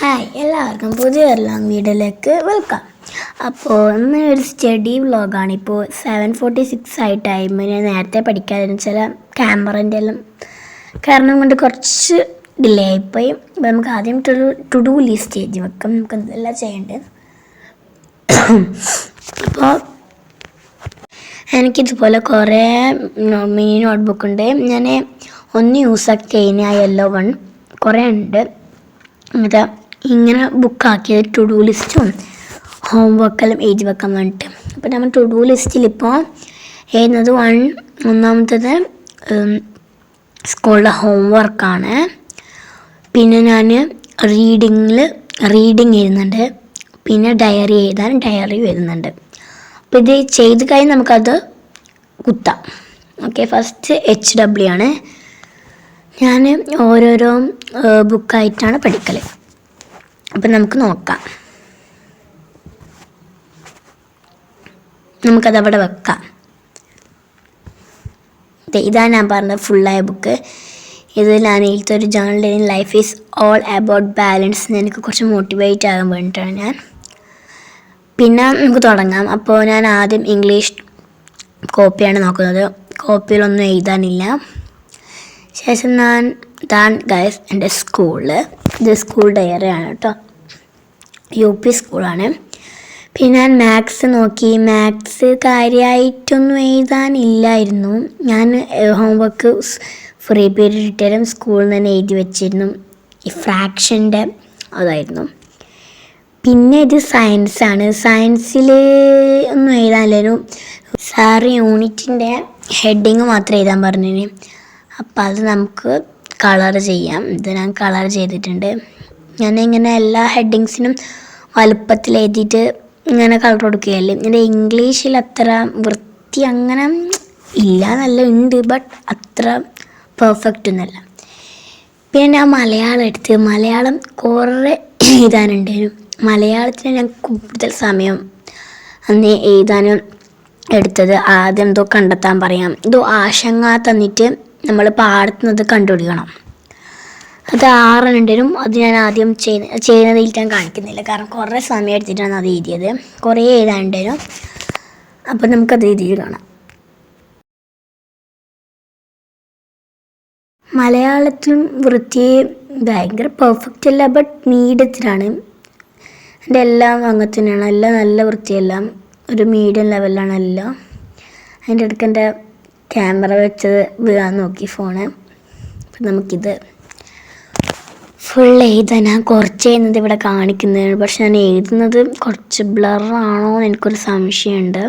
Hi എല്ലാവർക്കും പുതിയൊരു long വീഡിയോയിലേക്ക് വെൽക്കം. അപ്പോൾ ഇന്ന് ഒരു സ്റ്റഡി വ്ളോഗാണ്. ഇപ്പോൾ 7:46 ആയി ടൈം. ഞാൻ നേരത്തെ പഠിക്കാതിരുന്ന ചില ക്യാമറൻ്റെ എല്ലാം കാരണം കൊണ്ട് കുറച്ച് ഡിലേ ആയിപ്പോയി. അപ്പോൾ നമുക്ക് ആദ്യം ടു ഡു ലിസ്റ്റ് എഴുതി വെക്കാം. നമുക്ക് എന്തെല്ലാം ചെയ്യേണ്ടത്. അപ്പോൾ എനിക്കിതുപോലെ കുറേ മിനി നോട്ട്ബുക്ക് ഉണ്ട്. ഞാൻ ഒന്ന് യൂസാക്കി കഴിഞ്ഞാൽ യെല്ലോ വൺ കുറേ ഉണ്ട്. എന്നിട്ട് ഇങ്ങനെ ബുക്കാക്കിയത് ടു ഡു ലിസ്റ്റും ഹോംവർക്കെല്ലാം എഴുതി വെക്കാൻ വേണ്ടിയിട്ട്. അപ്പോൾ നമ്മൾ ടു ഡു ലിസ്റ്റിൽ ഇപ്പോൾ എഴുതുന്നത് ഒന്നാമത്തത് സ്കൂളിലെ ഹോംവർക്കാണ്. പിന്നെ ഞാൻ റീഡിങ് എഴുതുന്നുണ്ട്. പിന്നെ ഡയറി എഴുതുന്നുണ്ട്. അപ്പോൾ ഇത് ചെയ്ത് കഴിഞ്ഞ് നമുക്കത് കുത്താം. ഓക്കെ, ഫസ്റ്റ് HW ആണ്. ഞാൻ ഓരോരോ ബുക്കായിട്ടാണ് പഠിക്കൽ. അപ്പം നമുക്ക് നോക്കാം. നമുക്കതവിടെ വെക്കാം. ഇതാണ് ഞാൻ പറഞ്ഞത് ഫുള്ളായ ബുക്ക്. ഇത് ഞാൻ എഴുതിയ ഒരു journal. Life is all about balance. എനിക്ക് കുറച്ച് മോട്ടിവേറ്റ് ആകാൻ വേണ്ടിയിട്ടാണ് ഞാൻ. പിന്നെ നമുക്ക് തുടങ്ങാം. അപ്പോൾ ഞാൻ ആദ്യം ഇംഗ്ലീഷ് കോപ്പിയാണ് നോക്കുന്നത്. കോപ്പിയിലൊന്നും എഴുതാനില്ല. ശേഷം ഇതാണ് ഗൈസ് എൻ്റെ സ്കൂള്. ഇത് സ്കൂൾ ഡയറിയാണ് കേട്ടോ. UP സ്കൂളാണ്. പിന്നെ ഞാൻ മാത്സ് നോക്കി. മാത്സ് കാര്യമായിട്ടൊന്നും എഴുതാനില്ലായിരുന്നു. ഞാൻ ഹോംവർക്ക് ഫ്രീ പീരീഡ് ഇട്ടാലും സ്കൂളിൽ നിന്ന് തന്നെ എഴുതി വെച്ചിരുന്നു. ഈ ഫ്രാക്ഷൻ്റെ അതായിരുന്നു. പിന്നെ ഇത് സയൻസാണ്. സയൻസിൽ ഒന്നും എഴുതാനില്ലായിരുന്നു. സാറ് യൂണിറ്റിൻ്റെ ഹെഡിങ് മാത്രം എഴുതാൻ പറഞ്ഞിന്. അപ്പം അത് നമുക്ക് കളർ ചെയ്യാം. ഇത് ഞാൻ കളർ ചെയ്തിട്ടുണ്ട്. ഞാനിങ്ങനെ എല്ലാ ഹെഡിങ്സിനും വലുപ്പത്തിൽ എഴുതിയിട്ട് ഇങ്ങനെ കളർ കൊടുക്കുകയല്ലേ. എൻ്റെ ഇംഗ്ലീഷിൽ അത്ര വൃത്തി അങ്ങനെ ഇല്ല, നല്ല ഉണ്ട്, ബട്ട് അത്ര പെർഫെക്റ്റ് ഒന്നുമല്ല. പിന്നെ ഞാൻ മലയാളം എടുത്ത് മലയാളം കുറേ എഴുതാനുണ്ടായിരുന്നു. മലയാളത്തിന് ഞാൻ കൂടുതൽ സമയം അന്ന് എഴുതാനും എടുത്തത്. ആദ്യം എന്തോ കണ്ടെത്താൻ പറയാം, എന്തോ ആശങ്ക തന്നിട്ട് നമ്മൾ പാടുന്നത് കണ്ടുപിടിക്കണം. അത് 6 ഉണ്ടായിരുന്നു. അത് ഞാൻ ആദ്യം ചെയ്യുന്നതിൽ ഞാൻ കാണിക്കുന്നില്ല, കാരണം കുറേ സമയം എടുത്തിട്ടാണ് അത് എഴുതിയത്. കുറേ എഴുതാനുണ്ടായിരുന്നു. അപ്പം നമുക്കത് എഴുതി കാണാം. മലയാളത്തിലും വൃത്തി ഭയങ്കര പെർഫെക്റ്റ് അല്ല, ബട്ട് മീഡിയത്തിലാണ്. എൻ്റെ എല്ലാം അങ്ങനെ തന്നെയാണ്. എല്ലാം നല്ല വൃത്തിയെല്ലാം ഒരു മീഡിയം ലെവലിലാണ് എല്ലാം. അതിൻ്റെ ഇടയ്ക്ക് എൻ്റെ ക്യാമറ വെച്ചത് വീഴാൻ നോക്കി ഫോണ്. അപ്പം നമുക്കിത് ഫുൾ എഴുതാൻ ഞാൻ കുറച്ച് എഴുതുന്നത് ഇവിടെ കാണിക്കുന്നതാണ്. പക്ഷെ ഞാൻ എഴുതുന്നത് കുറച്ച് ബ്ലറാണോ എന്ന് എനിക്കൊരു സംശയമുണ്ട്.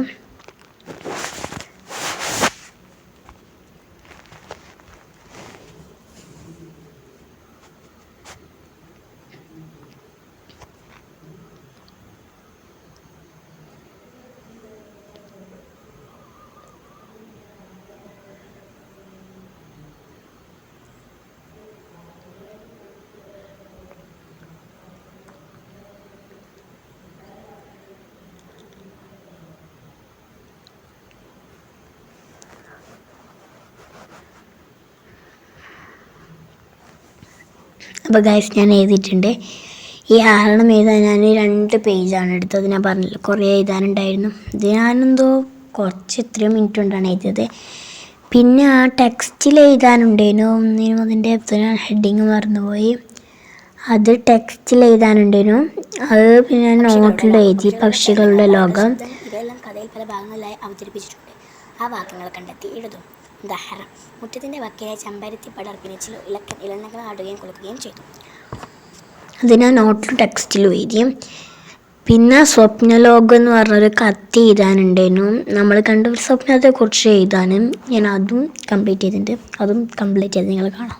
അപ്പോൾ ഗൈസ് ഞാൻ എഴുതിയിട്ടുണ്ട്. ഈ 6 എഴുതാൻ ഞാൻ 2 പേജാണ് എടുത്തത്. ഞാൻ പറഞ്ഞില്ല കുറേ എഴുതാനുണ്ടായിരുന്നു. ഇത് ഞാനെന്തോ കുറച്ച് എത്രയോ മിനിറ്റ് കൊണ്ടാണ് എഴുതിയത്. പിന്നെ ആ ടെക്സ്റ്റിൽ എഴുതാനുണ്ടായിരുന്നു. ഒന്നിനും അതിൻ്റെ ഹെഡിങ് മറന്നുപോയി. അത് ടെക്സ്റ്റിൽ എഴുതാനുണ്ടായിരുന്നു. അത് പിന്നെ ഞാൻ നോട്ടിൽ എഴുതി. പക്ഷികളുടെ ലോകം. ഇതെല്ലാം കഥയിൽ പല ഭാഗങ്ങളിലായി അവതരിപ്പിച്ചിട്ടുണ്ട്. ആ വാക്യങ്ങൾ കണ്ടെത്തി എഴുതും. ഉദാഹരണം: മുറ്റത്തിൻ്റെ വക്കിലെ ചെമ്പരത്തി പടർപ്പിന് ചില ഇലനകൾ ആടുകയും കൊടുക്കുകയും ചെയ്തു. അത് ഞാൻ നോട്ടിലും ടെക്സ്റ്റിലും എഴുതി. പിന്നെ സ്വപ്നലോകം എന്ന് പറഞ്ഞൊരു കഥ എഴുതാനുണ്ടായിരുന്നു. നമ്മൾ കണ്ട ഒരു സ്വപ്നത്തെക്കുറിച്ച് എഴുതാനും ഞാൻ അതും കംപ്ലീറ്റ് ചെയ്തിട്ടുണ്ട്. അതും കംപ്ലീറ്റ് ചെയ്ത് നിങ്ങൾ കാണാം.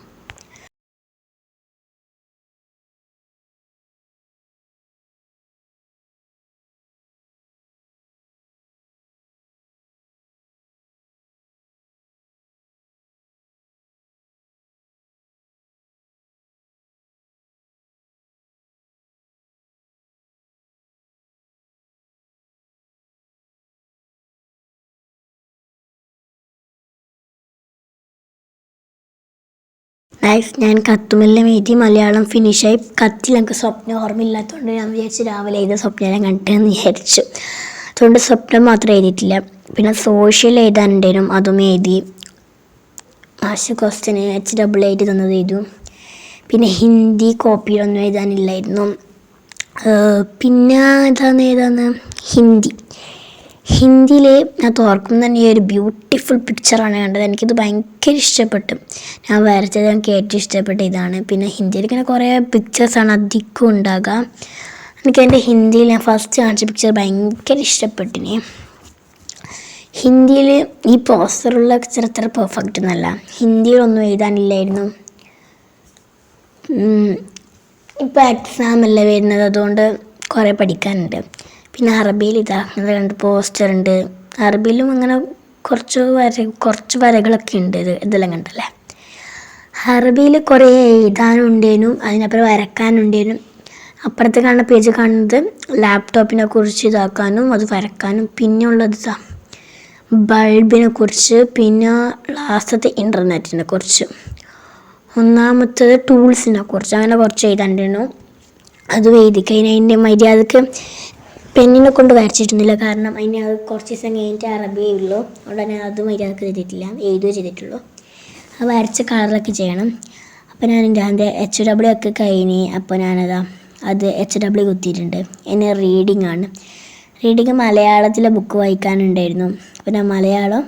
ഗൈസ് ഞാൻ കത്തുമെല്ലാം എഴുതി മലയാളം ഫിനിഷായി. കത്തിൽ എനിക്ക് സ്വപ്നം ഓർമ്മയില്ലാത്തതുകൊണ്ട് ഞാൻ വിചാരിച്ച് രാവിലെ എഴുതിയ സ്വപ്നം കണ്ടെന്ന് വിചാരിച്ചു. അതുകൊണ്ട് സ്വപ്നം മാത്രം എഴുതിയിട്ടില്ല. പിന്നെ സോഷ്യൽ എഴുതാനുണ്ടായിരുന്നു, അതും എഴുതി. മാഷ് ക്വസ്റ്റ്യന് HAA തന്നത് എഴുതും. പിന്നെ ഹിന്ദി കോപ്പിയിലൊന്നും എഴുതാനില്ലായിരുന്നു. പിന്നെ ഏതാന്ന് ഹിന്ദിയിൽ ഞാൻ തുറക്കുമ്പോൾ തന്നെ ഈ ഒരു ബ്യൂട്ടിഫുൾ പിക്ചറാണ് കണ്ടത്. എനിക്കിത് ഭയങ്കര ഇഷ്ടപ്പെട്ടു. ഞാൻ വരച്ചത് എനിക്ക് ഏറ്റവും ഇഷ്ടപ്പെട്ട ഇതാണ്. പിന്നെ ഹിന്ദിയിൽ ഇങ്ങനെ കുറേ പിക്ചേഴ്സാണ് അധികം ഉണ്ടാകുക. എനിക്ക് എൻ്റെ ഹിന്ദിയിൽ ഞാൻ ഫസ്റ്റ് കാണിച്ച പിക്ചർ ഭയങ്കര ഇഷ്ടപ്പെട്ടിന്. ഹിന്ദിയിൽ ഈ പോസ്റ്ററുള്ള പിക്ചർ അത്ര പെർഫെക്റ്റ് എന്നല്ല. ഹിന്ദിയിലൊന്നും എഴുതാനില്ലായിരുന്നു. ഇപ്പോൾ എക്സാം അല്ലേ വരുന്നത്, അതുകൊണ്ട് കുറേ പഠിക്കാനുണ്ട്. പിന്നെ അറബിയിൽ അങ്ങനെ 2 പോസ്റ്റർ ഉണ്ട്. അറബിയിലും അങ്ങനെ കുറച്ച് വരകളൊക്കെ ഉണ്ട്. ഇതെല്ലാം കണ്ടല്ലേ. അറബിയിൽ കുറേ എഴുതാനുണ്ടേനും അതിനപ്പുറം വരക്കാനുണ്ടേനും. അപ്പുറത്ത് കാണുന്ന പേജ് കാണുന്നത് ലാപ്ടോപ്പിനെ കുറിച്ച് ഇതാക്കാനും അത് വരക്കാനും. പിന്നെ ഉള്ളത് ബൾബിനെ കുറിച്ച്. പിന്നെ ലാസ്റ്റത്തെ ഇൻ്റർനെറ്റിനെ കുറിച്ച്. ഒന്നാമത്തത് ടൂൾസിനെ കുറിച്ച്. അങ്ങനെ കുറച്ച് എഴുതാനുണ്ടായിരുന്നു. അത് എഴുതി കഴിഞ്ഞാൽ അതിൻ്റെ മര്യാദക്ക് പെണ്ണിനെ കൊണ്ട് വരച്ചിട്ടൊന്നുമില്ല. കാരണം അതിന് അത് കുറച്ച് ദിവസം കഴിഞ്ഞിട്ട് അറബിയേ ഉള്ളൂ. അതുകൊണ്ട് തന്നെ അത് മര്യാദക്ക് എഴുതിയിട്ടില്ല, എഴുതുകയോ ചെയ്തിട്ടുള്ളൂ. അത് വരച്ച കളറൊക്കെ ചെയ്യണം. അപ്പോൾ ഞാൻ എൻ്റെ HAA ഒക്കെ കഴിഞ്ഞ് അപ്പോൾ അത് HAA കുത്തിയിട്ടുണ്ട്. എന്നെ റീഡിങ് മലയാളത്തിലെ ബുക്ക് വായിക്കാനുണ്ടായിരുന്നു. അപ്പോൾ ഞാൻ മലയാളം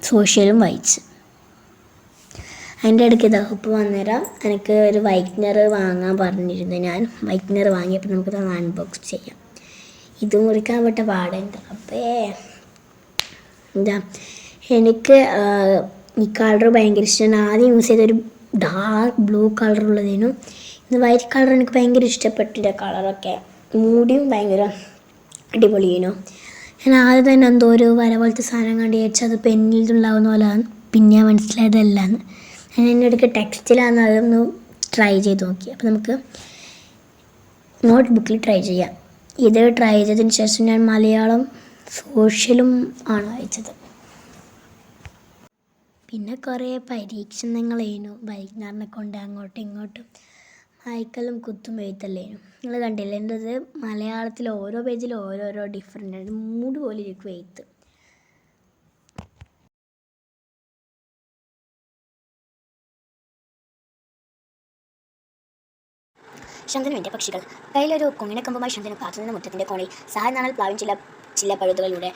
സോഷ്യലും വായിച്ച്. അതിൻ്റെ ഇടയ്ക്ക് ഇപ്പോൾ വന്നേരം എനിക്ക് ഒരു വൈറ്റ്നർ വാങ്ങാൻ പറഞ്ഞിരുന്നു. ഞാൻ വൈറ്റ്നർ വാങ്ങിയപ്പോൾ നമുക്കത് അൺബോക്സ് ചെയ്യാം. ഇത് മുറിക്കാൻ പറ്റ പാടുണ്ട്. എനിക്ക് ഈ കളർ ഭയങ്കര ഇഷ്ടമാണ്. ആദ്യം യൂസ് ചെയ്തൊരു ഡാർക്ക് ബ്ലൂ കളറുള്ളതിനും ഇത് വൈറ്റ് കളർ എനിക്ക് ഭയങ്കര ഇഷ്ടപ്പെട്ടില്ല. കളറൊക്കെ മൂടിയും ഭയങ്കര അടിപൊളിയേനു. ഞാൻ ആദ്യം തന്നെ എന്തോ ഒരു വര പോലത്തെ സാധനം കണ്ട് വിചാരിച്ചു അത് പെന്നിൽ ഉണ്ടാകുന്ന പോലെയാണ്. പിന്നെ മനസ്സിലായതല്ലാന്ന്. ഞാൻ എൻ്റെ ഇടയ്ക്ക് ടെക്സ്റ്റിലാണ് അതൊന്ന് ട്രൈ ചെയ്ത് നോക്കി. അപ്പോൾ നമുക്ക് നോട്ട് ബുക്കിൽ ട്രൈ ചെയ്യാം. ഇത് ട്രൈ ചെയ്തതിന് ശേഷം ഞാൻ മലയാളം സോഷ്യലും ആണ് വായിച്ചത്. പിന്നെ കുറേ പരീക്ഷണങ്ങളേനു. വൈകുന്നേരം കൊണ്ട് അങ്ങോട്ടും ഇങ്ങോട്ടും വായിക്കലും കുത്തും എഴുത്തല്ലേനു. നിങ്ങൾ കണ്ടില്ലേ, എൻ്റെ ഇത് മലയാളത്തിൽ ഓരോ പേജിലും ഓരോരോ ഡിഫറെൻ്റ് ആണ്. മൂഡ് പോലെ ഇരിക്കും എഴുത്ത്. ശന്തനുവിൻ്റെ പക്ഷികൾ. കയ്യിലൊരു കുങ്ങിണക്കമ്പുമായി ശന്തനു കാത്തുനിന്ന മുറ്റത്തിൻ്റെ കോണിൽ സായനാണൽ പ്ലാവിൻ ചില്ല പഴുതുകളിലൂടെ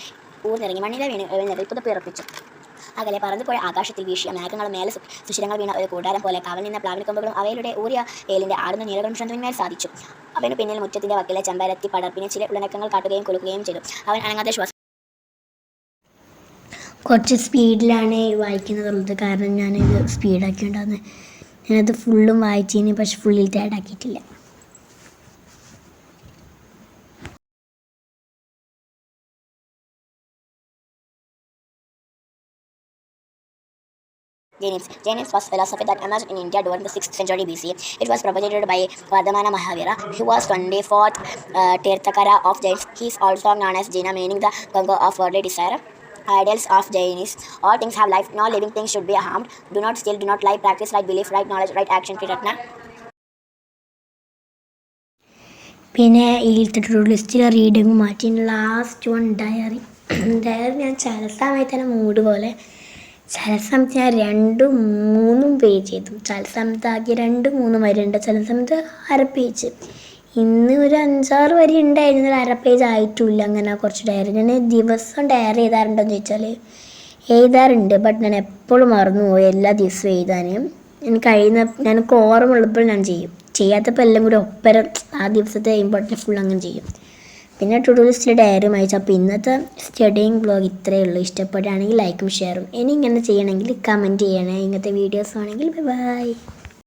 ഊർന്നിറങ്ങി മണ്ണിലെ വീണ് പുതപ്പിറപ്പിച്ചു. അകലെ പറന്നുപോയ ആകാശത്തിൽ വീശിയ മേഘങ്ങളും മേലെ സുഷിരങ്ങൾ വീണ ഒരു കൂടാരം പോലെ കാവൽ നിന്ന പ്ലാവിൻ കൊമ്പുകളും അവയിലൂടെ ഊറിയ വേലിൻ്റെ ആടുന്ന നീലകളും ശന്തനുവിന്മേൽ സാധിച്ചു. അവന് പിന്നിൽ മുറ്റത്തിൻ്റെ വക്കിലെ ചെമ്പരത്തി പടർപ്പിന് ചില ഉള്ളനക്കങ്ങൾ കാട്ടുകയും കുലുക്കുകയും ചെയ്തു. അവൻ അനങ്ങാതെ ശ്വാസം. കുറച്ച് സ്പീഡിലാണ് വായിക്കുന്നതുള്ളത്. കാരണം ഞാനിത് സ്പീഡാക്കിയിട്ടുണ്ടാകുന്നത്. ഞാനത് ഫുള്ളും വായിച്ചതിന് പക്ഷെ ഫുള്ളിൽ ആക്കിയിട്ടില്ല. Jainism was philosophy that emerged in India during the 6th century BC. It was propagated by Vardhamana Mahavira, who was 24th Tirthakara of Jains. He is also known as Jaina, meaning the Ganga of worldly desire. Ideals of Jainism: all things have life, no living thing should be harmed. Do not steal, do not lie, practice right belief, right knowledge, right action. Triratna. പിന്നെ ഈ ലിസ്റ്റിലെ reading മാറ്റി last one diary ഞാൻ ചില സമയത്ത് തന്നെ mood പോലെ. ചില സമയത്ത് ഞാൻ 2-3 പേജ് ചെയ്തു. ചില സമയത്ത് ആകെ 2-3 വരെയുണ്ട്. ചില സമയത്ത് അര പേജ്. ഇന്ന് ഒരു 5-6 വരെ ഉണ്ടായിരുന്നു. ഒരു അര പേജ് ആയിട്ടുമില്ല. അങ്ങനെ കുറച്ച് ഡയറി ഞാൻ ദിവസം ഡയറി എഴുതാറുണ്ടോയെന്ന് ചോദിച്ചാൽ എഴുതാറുണ്ട്. ബട്ട് ഞാൻ എപ്പോഴും മറന്നുപോയി എല്ലാ ദിവസവും എഴുതാനും. എനിക്ക് ഓർമ്മയുള്ളപ്പോൾ ഞാൻ ചെയ്യും. ചെയ്യാത്തപ്പോൾ എല്ലാം കൂടി ഒപ്പരം ആ ദിവസത്തെ ഇമ്പോർട്ടൻറ്റ് ഫുൾ അങ്ങനെ ചെയ്യും. പിന്നെ ടു ഡു ലിസ്റ്റിൽ ഡയറി വായിച്ചു. അപ്പോൾ ഇന്നത്തെ സ്റ്റഡിങ് വ്ളോഗ് ഇത്രയേ ഉള്ളൂ. ഇഷ്ടപ്പെടുകയാണെങ്കിൽ ലൈക്കും ഷെയറും. ഇനി ഇങ്ങനെ ചെയ്യണമെങ്കിൽ കമൻറ്റ് ചെയ്യണേ. ഇങ്ങനത്തെ വീഡിയോസ് ആണെങ്കിൽ ബൈ.